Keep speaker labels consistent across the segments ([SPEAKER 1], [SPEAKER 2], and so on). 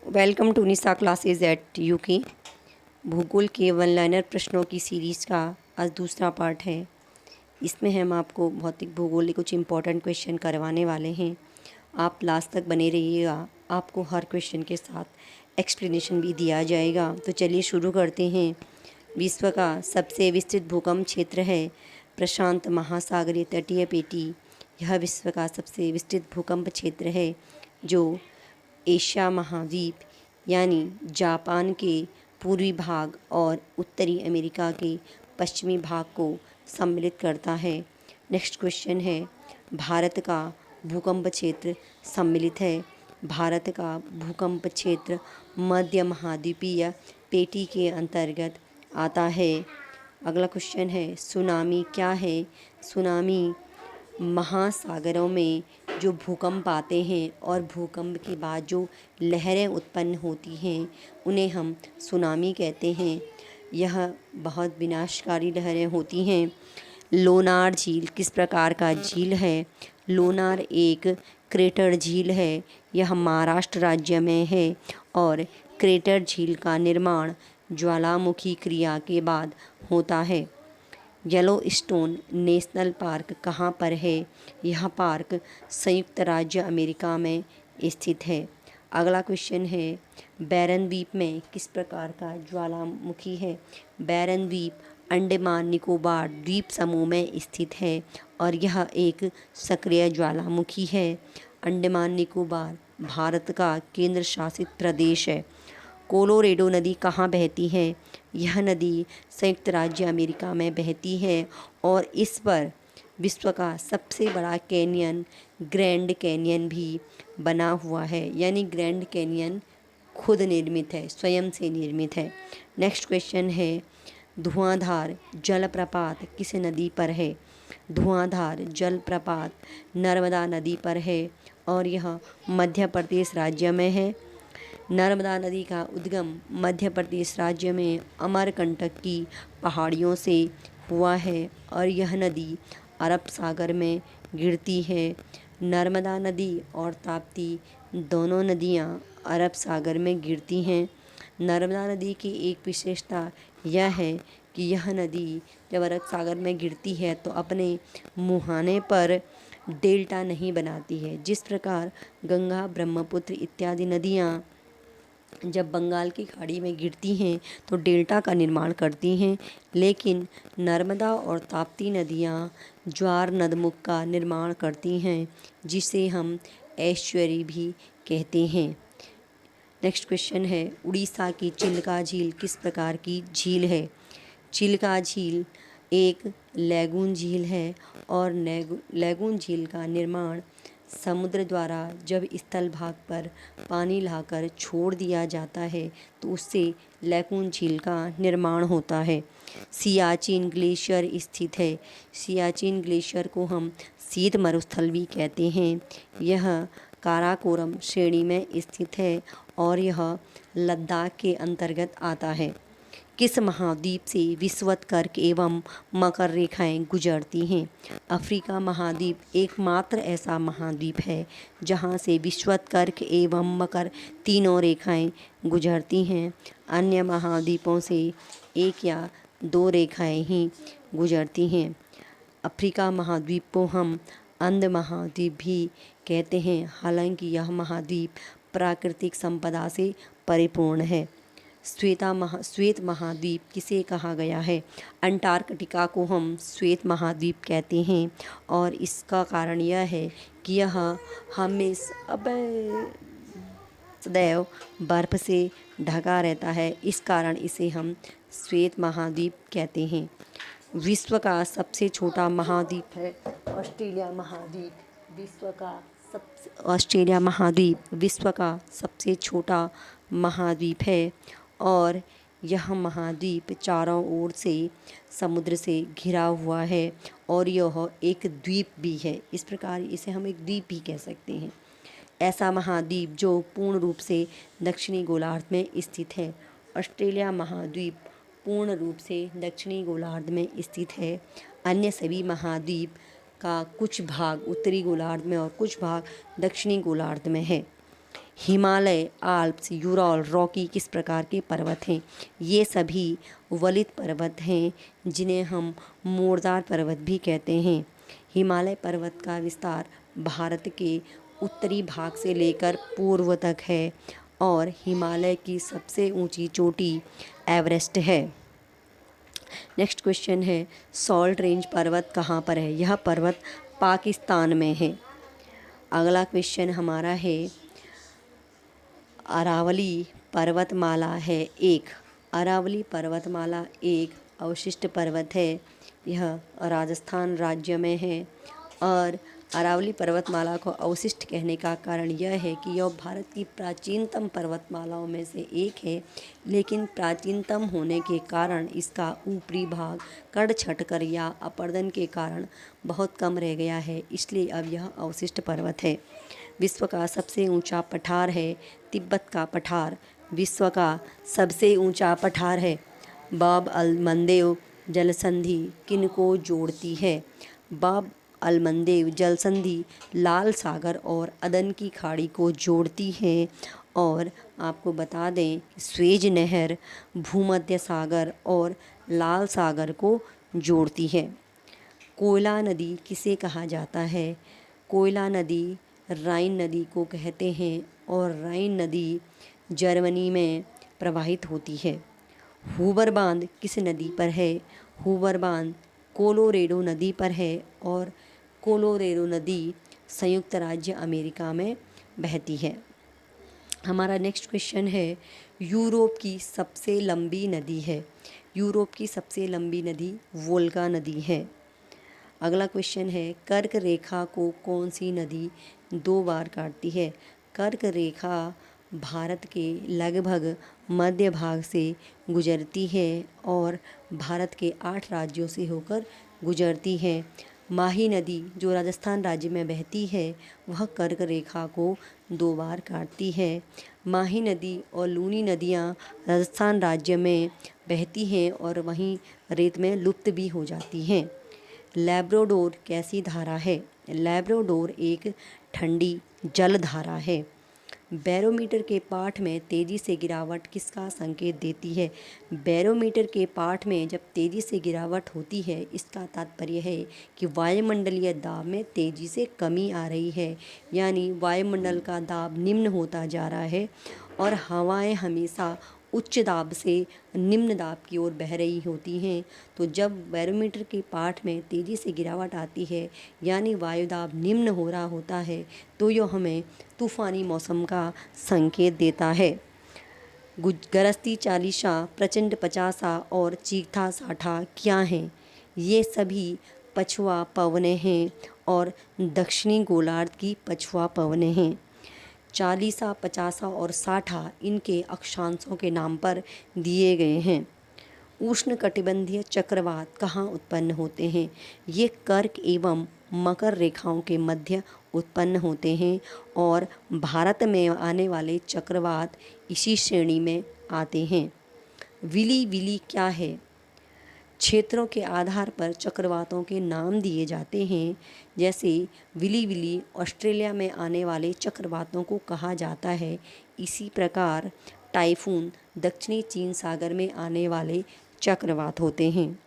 [SPEAKER 1] Welcome to Nisha classes at UK. भूगोल के one liner प्रश्नों की सीरीज़ का आज दूसरा पार्ट है। इसमें हम आपको भौतिक भूगोल के कुछ इम्पोर्टेंट क्वेश्चन करवाने वाले हैं। आप लास्ट तक बने रहिएगा, आपको हर क्वेश्चन के साथ एक्सप्लेनेशन भी दिया जाएगा। तो चलिए शुरू करते हैं। विश्व का सबसे विस्तृत भूकंप क्षेत्र है प्रशांत महासागरीय तटीय पेटी। यह विश्व का सबसे विस्तृत भूकंप क्षेत्र है जो एशिया महाद्वीप यानी जापान के पूर्वी भाग और उत्तरी अमेरिका के पश्चिमी भाग को सम्मिलित करता है। नेक्स्ट क्वेश्चन है, भारत का भूकंप क्षेत्र सम्मिलित है। भारत का भूकंप क्षेत्र मध्य महाद्वीपीय पेटी के अंतर्गत आता है। अगला क्वेश्चन है, सुनामी क्या है? सुनामी महासागरों में जो भूकंप आते हैं और भूकंप के बाद जो लहरें उत्पन्न होती हैं उन्हें हम सुनामी कहते हैं। यह बहुत विनाशकारी लहरें होती हैं। लोनार झील किस प्रकार का झील है? लोनार एक क्रेटर झील है। यह महाराष्ट्र राज्य में है और क्रेटर झील का निर्माण ज्वालामुखी क्रिया के बाद होता है। येलोस्टोन नेशनल पार्क कहाँ पर है? यह पार्क संयुक्त राज्य अमेरिका में स्थित है। अगला क्वेश्चन है, बैरन द्वीप में किस प्रकार का ज्वालामुखी है? बैरन द्वीप अंडमान निकोबार द्वीप समूह में स्थित है और यह एक सक्रिय ज्वालामुखी है। अंडमान निकोबार भारत का केंद्र शासित प्रदेश है। कोलोरेडो नदी कहाँ बहती है? यह नदी संयुक्त राज्य अमेरिका में बहती है और इस पर विश्व का सबसे बड़ा कैनियन ग्रैंड कैनियन भी बना हुआ है, यानी ग्रैंड कैनियन खुद निर्मित है, स्वयं से निर्मित है। नेक्स्ट क्वेश्चन है, धुआंधार जलप्रपात किस नदी पर है? धुआंधार जलप्रपात नर्मदा नदी पर है और यह मध्य प्रदेश राज्य में है। नर्मदा नदी का उद्गम मध्य प्रदेश राज्य में अमरकंटक की पहाड़ियों से हुआ है और यह नदी अरब सागर में गिरती है। नर्मदा नदी और ताप्ती दोनों नदियां अरब सागर में गिरती हैं। नर्मदा नदी की एक विशेषता यह है कि यह नदी जब अरब सागर में गिरती है तो अपने मुहाने पर डेल्टा नहीं बनाती है। जिस प्रकार गंगा, ब्रह्मपुत्र इत्यादि नदियाँ जब बंगाल की खाड़ी में गिरती हैं तो डेल्टा का निर्माण करती हैं, लेकिन नर्मदा और ताप्ती नदियाँ ज्वार नदमुख का निर्माण करती हैं, जिसे हम एस्चुअरी भी कहते हैं। नेक्स्ट क्वेश्चन है, उड़ीसा की चिल्का झील किस प्रकार की झील है? चिल्का झील एक लैगून झील है और लैगून झील का निर्माण समुद्र द्वारा जब स्थल भाग पर पानी लाकर छोड़ दिया जाता है तो उससे लैगून झील का निर्माण होता है। सियाचिन ग्लेशियर स्थित है। सियाचिन ग्लेशियर को हम शीत मरुस्थल भी कहते हैं। यह काराकोरम श्रेणी में स्थित है और यह लद्दाख के अंतर्गत आता है। किस महाद्वीप से विषुवत कर्क एवं मकर रेखाएं गुजरती हैं? अफ्रीका महाद्वीप एकमात्र ऐसा महाद्वीप है जहां से विषुवत कर्क एवं मकर तीनों रेखाएं गुजरती हैं। अन्य महाद्वीपों से एक या दो रेखाएं ही गुजरती हैं। अफ्रीका महाद्वीप को हम अंध महाद्वीप भी कहते हैं, हालांकि यह महाद्वीप प्राकृतिक संपदा से परिपूर्ण है। श्वेत महाद्वीप किसे कहा गया है? अंटार्कटिका को हम श्वेत महाद्वीप कहते हैं और इसका कारण यह है कि यह हमेशा सदैव बर्फ से ढका रहता है, इस कारण इसे हम श्वेत महाद्वीप कहते हैं। विश्व का सबसे छोटा महाद्वीप है ऑस्ट्रेलिया महाद्वीप। ऑस्ट्रेलिया महाद्वीप विश्व का सबसे छोटा महाद्वीप है और यह महाद्वीप चारों ओर से समुद्र से घिरा हुआ है और यह एक द्वीप भी है। इस प्रकार इसे हम एक द्वीप भी कह सकते हैं। ऐसा महाद्वीप जो पूर्ण रूप से दक्षिणी गोलार्ध में स्थित है। ऑस्ट्रेलिया महाद्वीप पूर्ण रूप से दक्षिणी गोलार्ध में स्थित है। अन्य सभी महाद्वीप का कुछ भाग उत्तरी गोलार्ध में और कुछ भाग दक्षिणी गोलार्ध में है। हिमालय, आल्प्स, यूरल, रॉकी किस प्रकार के पर्वत हैं? ये सभी वलित पर्वत हैं जिन्हें हम मोड़दार पर्वत भी कहते हैं। हिमालय पर्वत का विस्तार भारत के उत्तरी भाग से लेकर पूर्व तक है और हिमालय की सबसे ऊंची चोटी एवरेस्ट है। नेक्स्ट क्वेश्चन है, सॉल्ट रेंज पर्वत कहाँ पर है? यह पर्वत पाकिस्तान में है। अगला क्वेश्चन हमारा है, अरावली पर्वतमाला है एक। अरावली पर्वतमाला एक अवशिष्ट पर्वत है। यह राजस्थान राज्य में है और अरावली पर्वतमाला को अवशिष्ट कहने का कारण यह है कि यह भारत की प्राचीनतम पर्वतमालाओं में से एक है, लेकिन प्राचीनतम होने के कारण इसका ऊपरी भाग कड़ छटकर या अपरदन के कारण बहुत कम रह गया है, इसलिए अब यह अवशिष्ट पर्वत है। विश्व का सबसे ऊंचा पठार है तिब्बत का पठार। विश्व का सबसे ऊंचा पठार है। बाब अल मंदेव जलसंधि किनको जोड़ती है? बाब अल मंदेव जलसंधि लाल सागर और अदन की खाड़ी को जोड़ती है। और आपको बता दें कि स्वेज नहर भूमध्य सागर और लाल सागर को जोड़ती है। कोयला नदी किसे कहा जाता है? कोयला नदी राइन नदी को कहते हैं और राइन नदी जर्मनी में प्रवाहित होती है। हूबर बांध किस नदी पर है? हूबर बांध कोलोरेडो नदी पर है और कोलोरेडो नदी संयुक्त राज्य अमेरिका में बहती है। हमारा नेक्स्ट क्वेश्चन है, यूरोप की सबसे लंबी नदी है। यूरोप की सबसे लंबी नदी वोल्गा नदी है। अगला क्वेश्चन है, कर्क रेखा को कौन सी नदी 2 बार काटती है? कर्क रेखा भारत के लगभग मध्य भाग से गुजरती है और भारत के 8 राज्यों से होकर गुजरती है। माही नदी जो राजस्थान राज्य में बहती है वह कर्क रेखा को 2 बार काटती है। माही नदी और लूनी नदियाँ राजस्थान राज्य में बहती हैं और वहीं रेत में लुप्त भी हो जाती हैं। लैब्राडोर कैसी धारा है? लैब्राडोर एक ठंडी जलधारा है। बैरोमीटर के पाठ में तेज़ी से गिरावट किसका संकेत देती है? बैरोमीटर के पाठ में जब तेज़ी से गिरावट होती है इसका तात्पर्य है कि वायुमंडलीय दाब में तेज़ी से कमी आ रही है, यानी वायुमंडल का दाब निम्न होता जा रहा है और हवाएं हमेशा उच्च दाब से निम्न दाब की ओर बह रही होती हैं। तो जब बैरोमीटर के पाठ में तेज़ी से गिरावट आती है यानी वायुदाब निम्न हो रहा होता है तो यह हमें तूफ़ानी मौसम का संकेत देता है। गरजती चालीसा, प्रचंड पचासा और चीखता साठा क्या हैं? ये सभी पछुआ पवनें हैं और दक्षिणी गोलार्ध की पछुआ पवनें हैं। चालीसा, पचासा और साठा इनके अक्षांशों के नाम पर दिए गए हैं। उष्णकटिबंधीय चक्रवात कहाँ उत्पन्न होते हैं? ये कर्क एवं मकर रेखाओं के मध्य उत्पन्न होते हैं और भारत में आने वाले चक्रवात इसी श्रेणी में आते हैं। विली विली क्या है? क्षेत्रों के आधार पर चक्रवातों के नाम दिए जाते हैं। जैसे विली विली ऑस्ट्रेलिया में आने वाले चक्रवातों को कहा जाता है, इसी प्रकार टाइफून दक्षिणी चीन सागर में आने वाले चक्रवात होते हैं।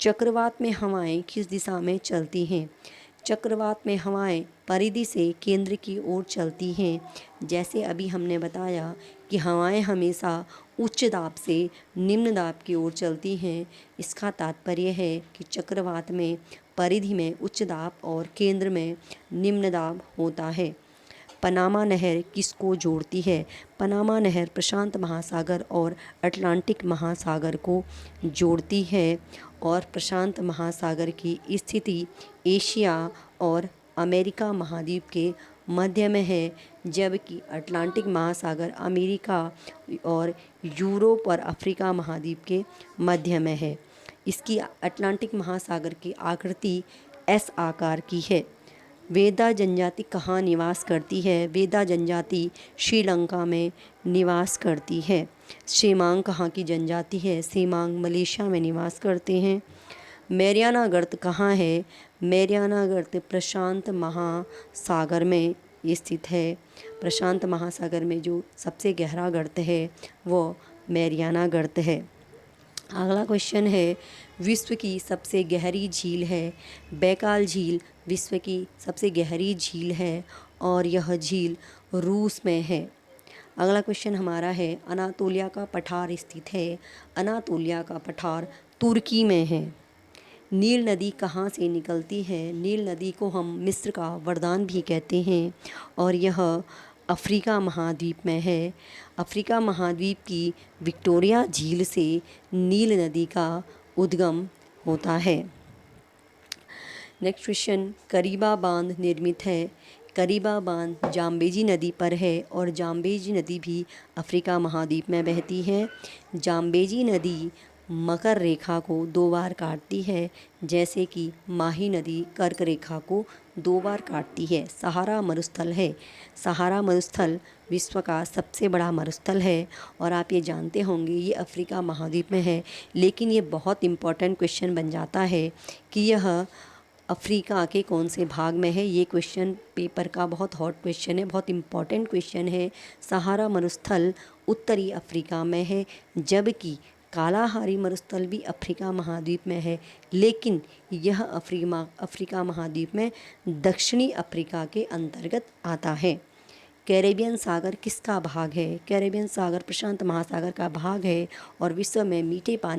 [SPEAKER 1] चक्रवात में हवाएं किस दिशा में चलती हैं? चक्रवात में हवाएं परिधि से केंद्र की ओर चलती हैं। जैसे अभी हमने बताया कि हवाएं हमेशा उच्च दाब से निम्न दाब की ओर चलती हैं। इसका तात्पर्य है कि चक्रवात में परिधि में उच्च दाब और केंद्र में निम्न दाब होता है। पनामा नहर किसको जोड़ती है? पनामा नहर प्रशांत महासागर और अटलांटिक महासागर को जोड़ती है और प्रशांत महासागर की स्थिति एशिया और अमेरिका महाद्वीप के मध्य में है, जबकि अटलांटिक महासागर अमेरिका और यूरोप और अफ्रीका महाद्वीप के मध्य में है। इसकी अटलांटिक महासागर की आकृति एस आकार की है। वेदा जनजाति कहाँ निवास करती है? वेदा जनजाति श्रीलंका में निवास करती है। सेमांग कहाँ की जनजाति है? सेमांग मलेशिया में निवास करते हैं। मैरियाना गर्त कहाँ है? मैरियाना गर्त प्रशांत महासागर में ये स्थित है। प्रशांत महासागर में जो सबसे गहरा गर्त है वो मैरियाना गर्त है। अगला क्वेश्चन है, विश्व की सबसे गहरी झील है। बैकाल झील विश्व की सबसे गहरी झील है और यह झील रूस में है। अगला क्वेश्चन हमारा है, अनातोलिया का पठार स्थित है। अनातोलिया का पठार तुर्की में है। नील नदी कहाँ से निकलती है? नील नदी को हम मिस्र का वरदान भी कहते हैं और यह अफ्रीका महाद्वीप में है। अफ्रीका महाद्वीप की विक्टोरिया झील से नील नदी का उद्गम होता है। नेक्स्ट क्वेश्चन, करीबा बांध निर्मित है। करीबा बांध जाम्बेजी नदी पर है और जाम्बेजी नदी भी अफ्रीका महाद्वीप में बहती है। जाम्बेजी नदी मकर रेखा को 2 बार काटती है, जैसे कि माही नदी कर्क रेखा को 2 बार काटती है। सहारा मरुस्थल है। सहारा मरुस्थल विश्व का सबसे बड़ा मरुस्थल है और आप ये जानते होंगे ये अफ्रीका महाद्वीप में है। लेकिन ये बहुत इम्पॉर्टेंट क्वेश्चन बन जाता है कि यह अफ्रीका के कौन से भाग में है। ये क्वेश्चन पेपर का बहुत हॉट क्वेश्चन है, बहुत इम्पॉर्टेंट क्वेश्चन है। सहारा मरुस्थल उत्तरी अफ्रीका में है, जबकि कालाहारी मरुस्थल भी अफ्रीका महाद्वीप में है, लेकिन यह अफ्रीका महाद्वीप में दक्षिणी अफ्रीका के अंतर्गत आता है। कैरेबियन सागर किसका भाग है? कैरेबियन सागर प्रशांत महासागर का भाग है और विश्व में मीठे पानी